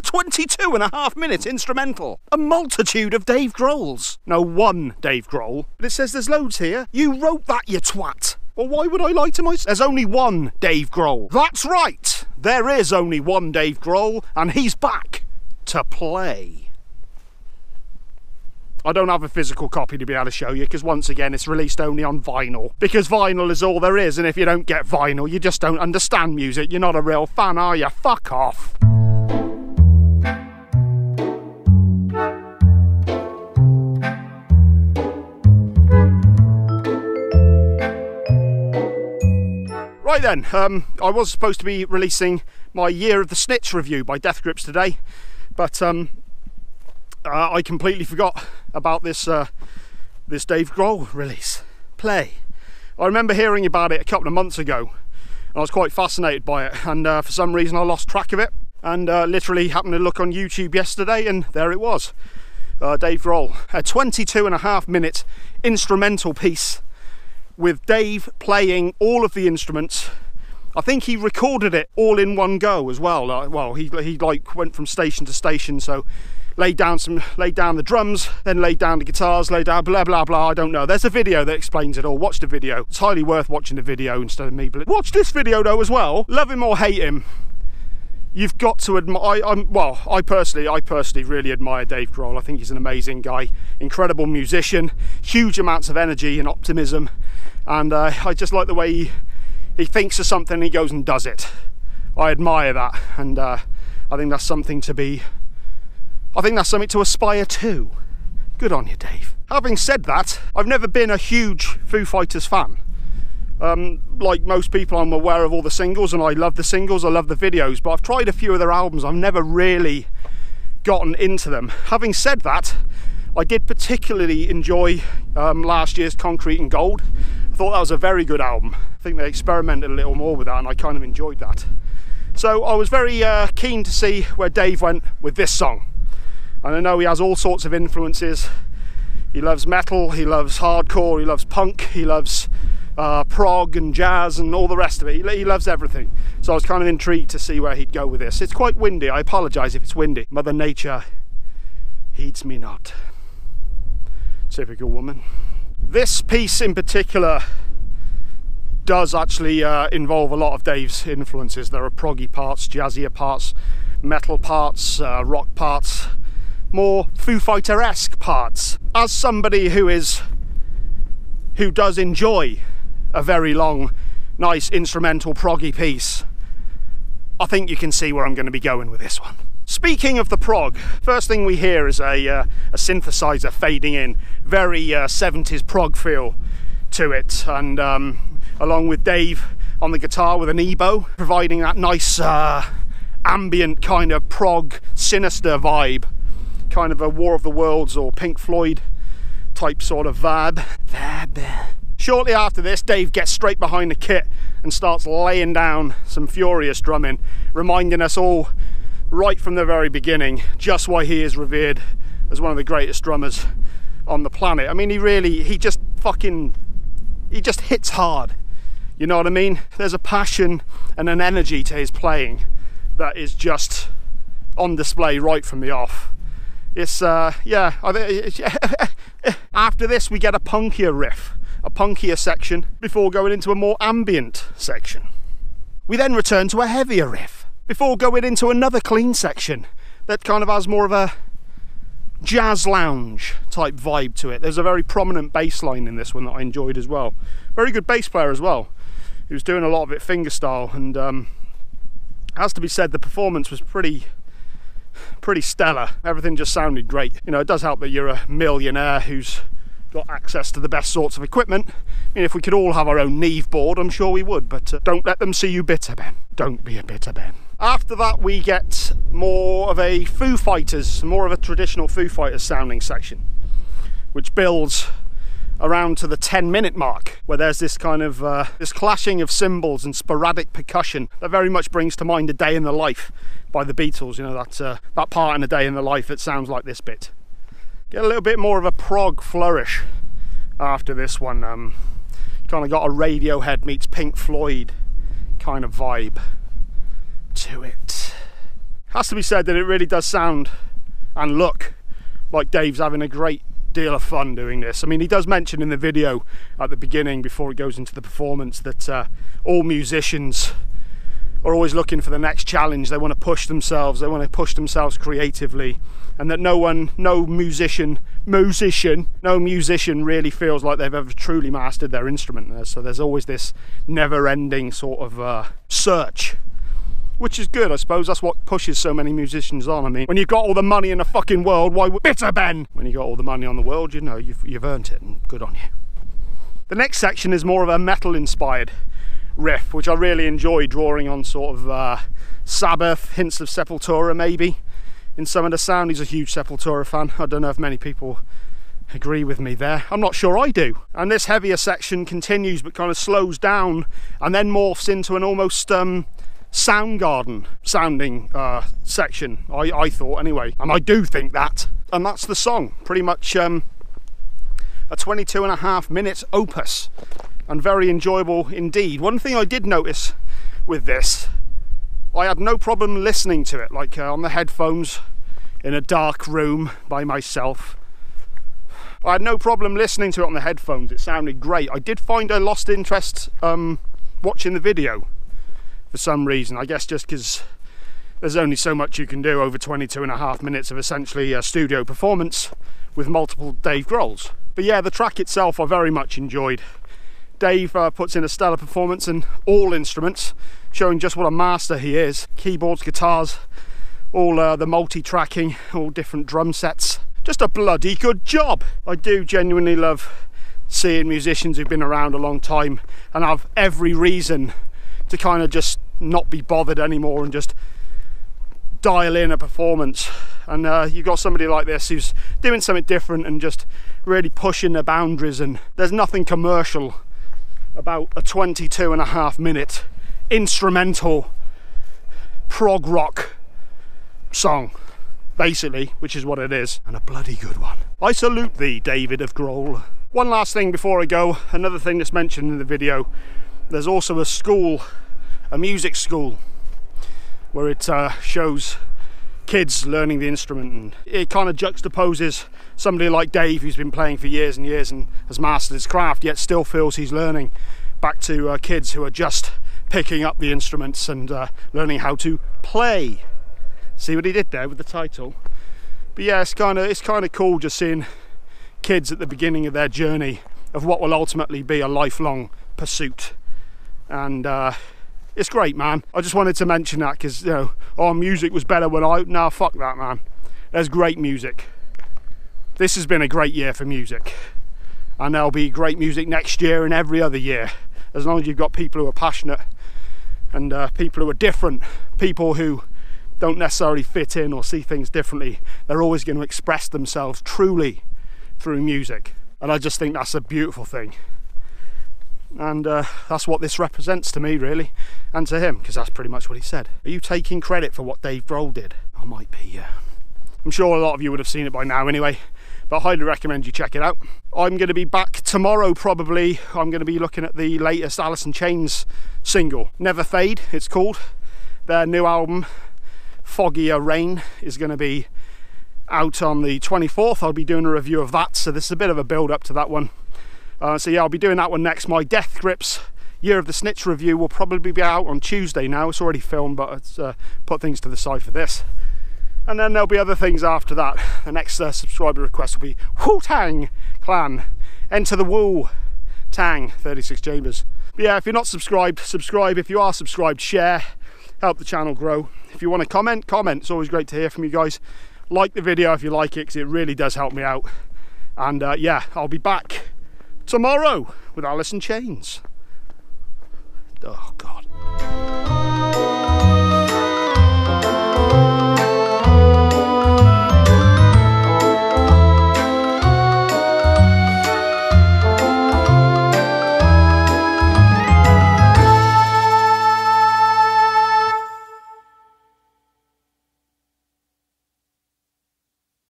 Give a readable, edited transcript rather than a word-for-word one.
22.5 minute instrumental. A multitude of Dave Grohls. No, one Dave Grohl. But it says there's loads here. You wrote that, you twat. Well, why would I lie to myself? There's only one Dave Grohl. That's right. There is only one Dave Grohl, and he's back to play. I don't have a physical copy to be able to show you, because once again it's released only on vinyl, because vinyl is all there is, and if you don't get vinyl you just don't understand music. You're not a real fan, are you? Fuck off. Right then, I was supposed to be releasing my Year of the Snitch review by Death Grips today, but I completely forgot about this this Dave Grohl release. Play. I remember hearing about it a couple of months ago, and I was quite fascinated by it, and for some reason I lost track of it, and literally happened to look on YouTube yesterday, and there it was. Dave Grohl, a 22.5 minute instrumental piece with Dave playing all of the instruments. I think he recorded it all in one go as well. Well, he like went from station to station, so laid down the drums, then laid down the guitars, laid down blah blah blah. I don't know. There's a video that explains it all. Watch the video. It's highly worth watching the video instead of me. But watch this video though as well. Love him or hate him, you've got to admire. I personally really admire Dave Grohl. I think he's an amazing guy, incredible musician, huge amounts of energy and optimism, and I just like the way he thinks of something and he goes and does it. I admire that, and I think that's something to be. I think that's something to aspire to. Good on you, Dave. Having said that, I've never been a huge Foo Fighters fan. Like most people, I'm aware of all the singles, and I love the singles, I love the videos, but I've tried a few of their albums. I've never really gotten into them. Having said that, I did particularly enjoy last year's Concrete and Gold. I thought that was a very good album. I think they experimented a little more with that, and I kind of enjoyed that. So I was very keen to see where Dave went with this song. And I know he has all sorts of influences. He loves metal, he loves hardcore, he loves punk, he loves prog and jazz and all the rest of it. He loves everything. So I was kind of intrigued to see where he'd go with this. It's quite windy. I apologise if it's windy. Mother Nature heeds me not. Typical woman. This piece in particular does actually involve a lot of Dave's influences. There are proggy parts, jazzier parts, metal parts, rock parts, more Foo Fighter-esque parts. As somebody who does enjoy a very long, nice instrumental proggy piece, I think you can see where I'm going to be going with this one. Speaking of the prog, first thing we hear is a synthesizer fading in, very 70s prog feel to it, and along with Dave on the guitar with an ebow, providing that nice ambient kind of prog sinister vibe, kind of a War of the Worlds or Pink Floyd type sort of vibe. Shortly after this, Dave gets straight behind the kit and starts laying down some furious drumming, reminding us all right from the very beginning just why he is revered as one of the greatest drummers on the planet. I mean, he just hits hard, you know what I mean? There's a passion and an energy to his playing that is just on display right from the off. It's yeah, after this we get a punkier riff, a punkier section, before going into a more ambient section. We then return to a heavier riff, before going into another clean section that kind of has more of a jazz lounge type vibe to it. There's a very prominent bass line in this one that I enjoyed as well. Very good bass player as well. He was doing a lot of it fingerstyle, and has to be said, the performance was pretty stellar. Everything just sounded great. You know, it does help that you're a millionaire who's got access to the best sorts of equipment. I mean, if we could all have our own Neve board, I'm sure we would, but don't let them see you bitter, Ben. Don't be a bitter Ben. After that, we get more of a Foo Fighters, more of a traditional Foo Fighters sounding section, which builds around to the 10-minute mark, where there's this kind of this clashing of cymbals and sporadic percussion that very much brings to mind A Day in the Life by the Beatles. You know, that part in A Day in the Life that sounds like this bit. Get a little bit more of a prog flourish after this one. Kind of got a Radiohead meets Pink Floyd kind of vibe to it. Has to be said that it really does sound and look like Dave's having a great deal of fun doing this. I mean, he does mention in the video at the beginning, before it goes into the performance, that all musicians are always looking for the next challenge. They want to push themselves, they want to push themselves creatively, and that no musician really feels like they've ever truly mastered their instrument. So there's always this never-ending sort of search, which is good. I suppose that's what pushes so many musicians on. I mean, when you've got all the money in the fucking world, why would bitter Ben? When you got all the money on the world, you know, you've earned it, and good on you. The next section is more of a metal-inspired riff, which I really enjoy, drawing on sort of Sabbath, hints of Sepultura maybe in some of the sound. He's a huge Sepultura fan. I don't know if many people agree with me there. I'm not sure I do. And this heavier section continues but kind of slows down and then morphs into an almost Soundgarden sounding section, I thought anyway, and I do think that. And that's the song, pretty much a 22.5 minute opus, and very enjoyable indeed. One thing I did notice with this, I had no problem listening to it, like on the headphones in a dark room by myself. I had no problem listening to it on the headphones. It sounded great. I did find I lost interest watching the video for some reason. I guess just because there's only so much you can do over 22.5 minutes of essentially a studio performance with multiple Dave Grohls. But yeah, the track itself I very much enjoyed. Dave puts in a stellar performance in all instruments, showing just what a master he is. Keyboards, guitars, all the multi-tracking, all different drum sets. Just a bloody good job. I do genuinely love seeing musicians who've been around a long time and have every reason to kind of just not be bothered anymore and just dial in a performance. And you've got somebody like this who's doing something different and just really pushing the boundaries, and there's nothing commercial about a 22.5 minute instrumental prog rock song, basically, which is what it is, and a bloody good one. I salute thee, David of Grohl. One last thing before I go, another thing that's mentioned in the video, there's also a school, a music school, where it shows kids learning the instrument, and it kind of juxtaposes somebody like Dave, who's been playing for years and years and has mastered his craft, yet still feels he's learning, back to kids who are just picking up the instruments and learning how to play. See what he did there with the title? But yeah, it's kind of cool just seeing kids at the beginning of their journey of what will ultimately be a lifelong pursuit. And it's great, man. I just wanted to mention that because, you know, oh, music was better when nah, fuck that, man. There's great music. This has been a great year for music, and there'll be great music next year and every other year, as long as you've got people who are passionate and people who are different, people who don't necessarily fit in or see things differently. They're always going to express themselves truly through music, and I just think that's a beautiful thing. And that's what this represents to me, really, and to him, because that's pretty much what he said. Are you taking credit for what Dave Grohl did? I might be, yeah. I'm sure a lot of you would have seen it by now anyway, but I highly recommend you check it out. I'm going to be back tomorrow probably. I'm going to be looking at the latest Alice in Chains single, Never Fade it's called. Their new album, Foggier Rain, is going to be out on the 24th. I'll be doing a review of that, so this is a bit of a build up to that one. So yeah, I'll be doing that one next. My Death Grips Year of the Snitch review will probably be out on Tuesday now. It's already filmed, but it's put things to the side for this. And then there'll be other things after that. The next subscriber request will be Wu-Tang Clan, Enter the Wu-Tang 36 Chambers. But yeah, if you're not subscribed, subscribe. If you are subscribed, share, help the channel grow. If you want to comment, it's always great to hear from you guys. Like the video if you like it, because it really does help me out. And yeah, I'll be back tomorrow with Alice in Chains. Oh God.